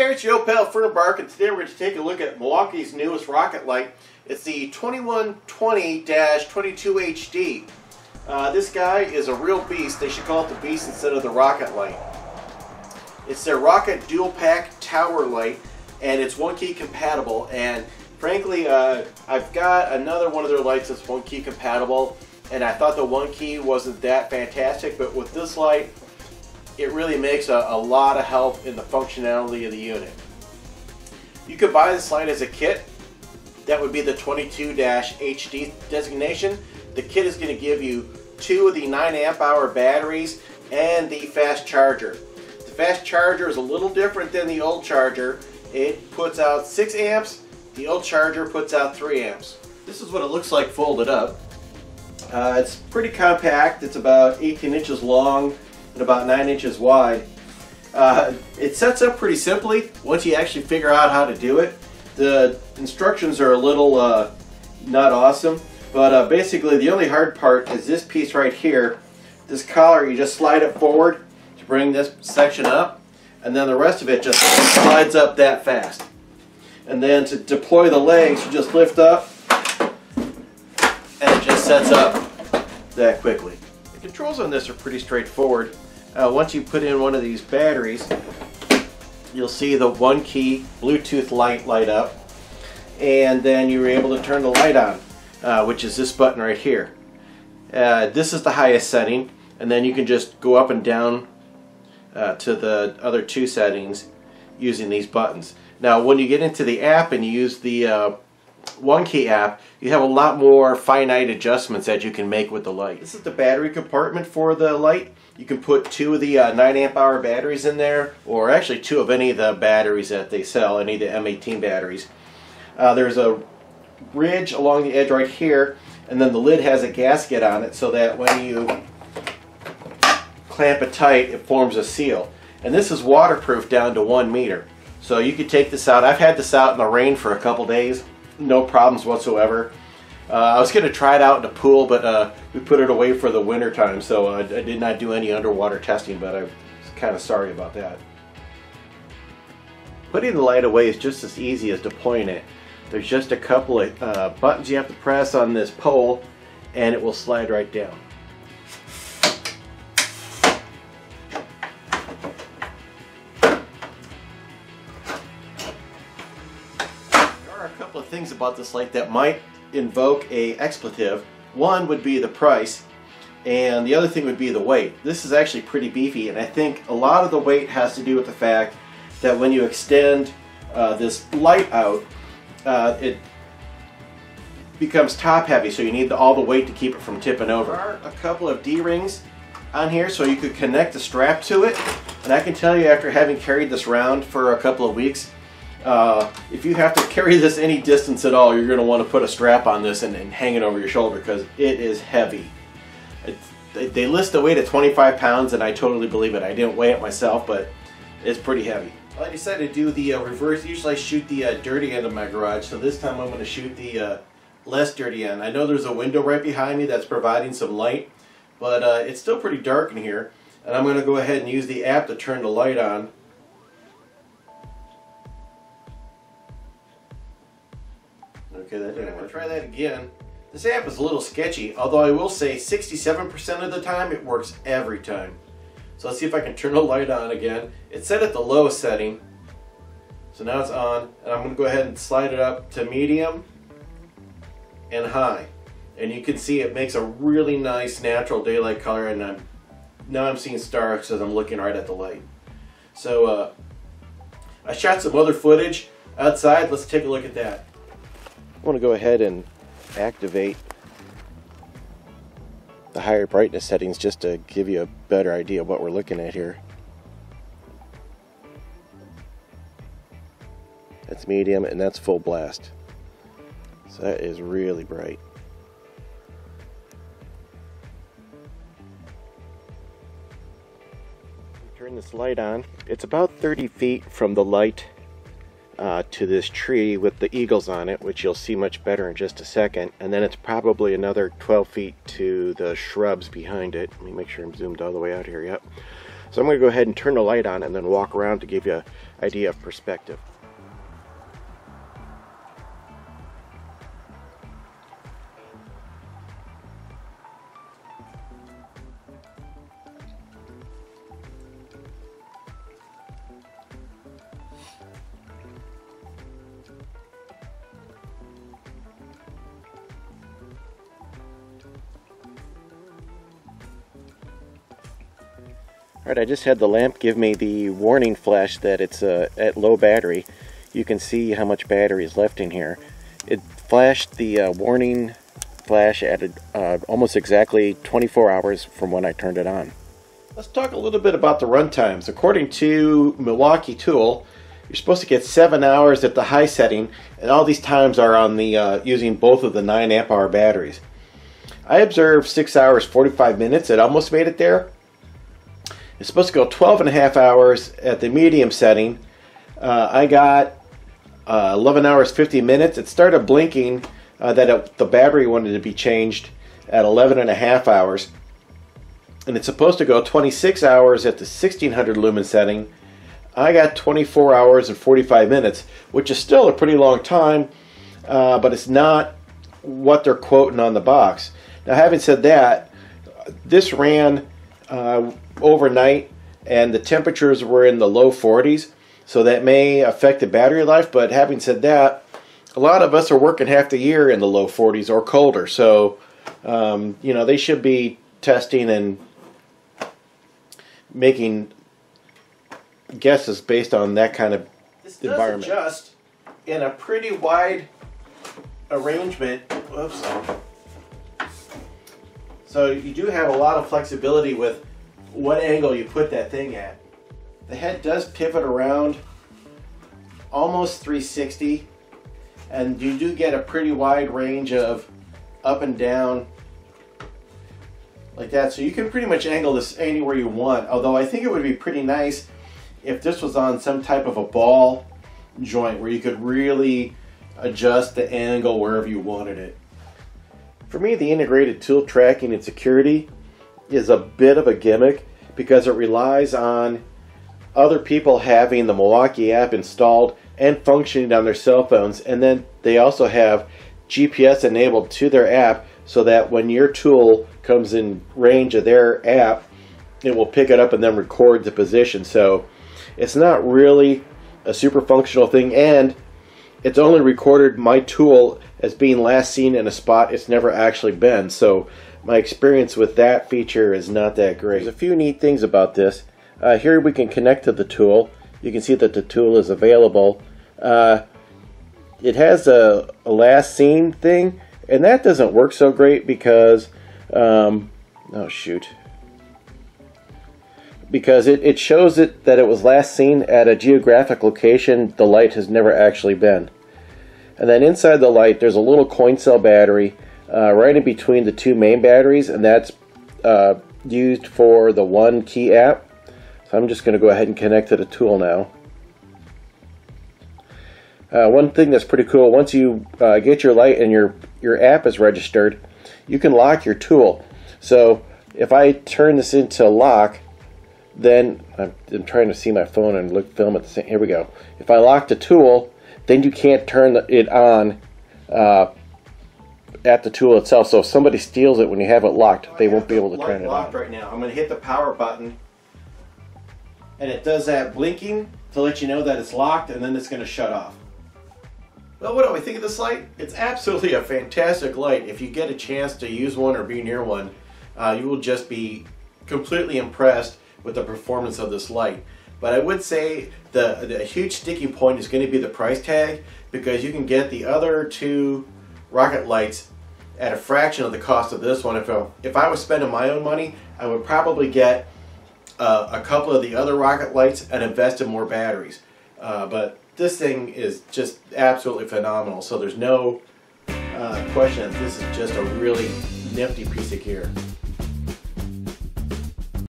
there, it's your old pal Fernbark, and today we're going to take a look at Milwaukee's newest rocket light. It's the 2120-22HD. This guy is a real beast. They should call it the beast instead of the rocket light. It's their rocket dual pack tower light, and it's OneKey compatible. And frankly, I've got another one of their lights that's OneKey compatible, and I thought the OneKey wasn't that fantastic, but with this light, it really makes a lot of help in the functionality of the unit. You could buy this light as a kit. That would be the 22-HD designation. The kit is going to give you 2 of the 9 amp hour batteries and the fast charger. The fast charger is a little different than the old charger. It puts out 6 amps. The old charger puts out 3 amps. This is what it looks like folded up. It's pretty compact. It's about 18 inches long and about 9 inches wide. It sets up pretty simply once you actually figure out how to do it. The instructions are a little not awesome, but basically the only hard part is this piece right here. This collar, you just slide it forward to bring this section up, and then the rest of it just slides up that fast. And then to deploy the legs, you just lift up and it just sets up that quickly. The controls on this are pretty straightforward. Once you put in one of these batteries, you'll see the OneKey Bluetooth light up, and then you're able to turn the light on, which is this button right here. This is the highest setting, and then you can just go up and down to the other 2 settings using these buttons. Now when you get into the app and you use the OneKey app, you have a lot more finite adjustments that you can make with the light. This is the battery compartment for the light. You can put 2 of the 9 amp hour batteries in there, or actually 2 of any of the batteries that they sell, any of the M18 batteries. There's a ridge along the edge right here, and then the lid has a gasket on it so that when you clamp it tight, it forms a seal. And this is waterproof down to 1 meter. So you could take this out. I've had this out in the rain for a couple days. No problems whatsoever. I was going to try it out in the pool, but we put it away for the winter time, so I did not do any underwater testing, but I was kind of sorry about that. Putting the light away is just as easy as deploying it. There's just a couple of buttons you have to press on this pole, and it will slide right down. There are a couple of things about this light that might invoke a expletive. One would be the price, and the other thing would be the weight. This is actually pretty beefy, and I think a lot of the weight has to do with the fact that when you extend this light out, it becomes top heavy, so you need all the weight to keep it from tipping over. There are a couple of D-rings on here so you could connect the strap to it, and I can tell you after having carried this around for a couple of weeks, if you have to carry this any distance at all, you're going to want to put a strap on this and hang it over your shoulder because it is heavy. They list the weight at 25 pounds, and I totally believe it. I didn't weigh it myself, but it's pretty heavy. Well, I decided to do the reverse. Usually I shoot the dirty end of my garage, so this time I'm going to shoot the less dirty end. I know there's a window right behind me that's providing some light, but it's still pretty dark in here, and I'm going to go ahead and use the app to turn the light on. Okay, that didn't work. Try that again. This app is a little sketchy, although I will say 67% of the time it works every time. So let's see if I can turn the light on again. It's set at the low setting, so now it's on, and I'm going to go ahead and slide it up to medium and high. And you can see it makes a really nice natural daylight color, and now I'm seeing stars as I'm looking right at the light. So I shot some other footage outside. Let's take a look at that. I want to go ahead and activate the higher brightness settings just to give you a better idea of what we're looking at here. That's medium, and that's full blast. So that is really bright. Turn this light on. It's about 30 feet from the light to this tree with the eagles on it, which you'll see much better in just a second, and then it's probably another 12 feet to the shrubs behind it. Let me make sure I'm zoomed all the way out here. Yep. So I'm going to go ahead and turn the light on and then walk around to give you an idea of perspective. Alright, I just had the lamp give me the warning flash that it's at low battery. You can see how much battery is left in here. It flashed the warning flash at almost exactly 24 hours from when I turned it on. Let's talk a little bit about the run times. According to Milwaukee Tool, you're supposed to get 7 hours at the high setting, and all these times are on the using both of the 9 amp hour batteries. I observed 6 hours 45 minutes. It almost made it there. It's supposed to go 12.5 hours at the medium setting. I got 11 hours 50 minutes. It started blinking that the battery wanted to be changed at 11.5 hours. And it's supposed to go 26 hours at the 1600 lumen setting. I got 24 hours and 45 minutes, which is still a pretty long time, but it's not what they're quoting on the box. Now, having said that, this ran overnight and the temperatures were in the low 40s, so that may affect the battery life. But having said that, a lot of us are working half the year in the low 40s or colder, so you know, they should be testing and making guesses based on that kind of environment. This does adjust in a pretty wide arrangement. Oops. So you do have a lot of flexibility with what angle you put that thing at. The head does pivot around almost 360, and you do get a pretty wide range of up and down like that. So you can pretty much angle this anywhere you want, although I think it would be pretty nice if this was on some type of a ball joint where you could really adjust the angle wherever you wanted it. For me, the integrated tool tracking and security is a bit of a gimmick because it relies on other people having the Milwaukee app installed and functioning on their cell phones, and then they also have GPS enabled to their app so that when your tool comes in range of their app, it will pick it up and then record the position. So it's not really a super functional thing, and it's only recorded my tool as being last seen in a spot it's never actually been. So my experience with that feature is not that great. There's a few neat things about this. Here we can connect to the tool. You can see that the tool is available. It has a last seen thing, and that doesn't work so great because oh shoot, because it shows it that it was last seen at a geographic location the light has never actually been. And then inside the light there's a little coin cell battery right in between the two main batteries, and that's used for the OneKey app. So I'm just going to go ahead and connect to the tool now. One thing that's pretty cool, once you get your light and your app is registered, you can lock your tool. So if I turn this into lock, then I'm trying to see my phone and film at the same. Here we go. If I lock the tool, then you can't turn it on at the tool itself. So if somebody steals it when you have it locked, they won't be able to turn it on. Right now, I'm going to hit the power button, and it does that blinking to let you know that it's locked, and then it's going to shut off. Well, what do I think of this light? It's absolutely a fantastic light. If you get a chance to use one or be near one, you will just be completely impressed with the performance of this light. But I would say the huge sticking point is going to be the price tag, because you can get the other two rocket lights at a fraction of the cost of this one. If I was spending my own money, I would probably get a couple of the other rocket lights and invest in more batteries. But this thing is just absolutely phenomenal, so there's no question that this is just a really nifty piece of gear.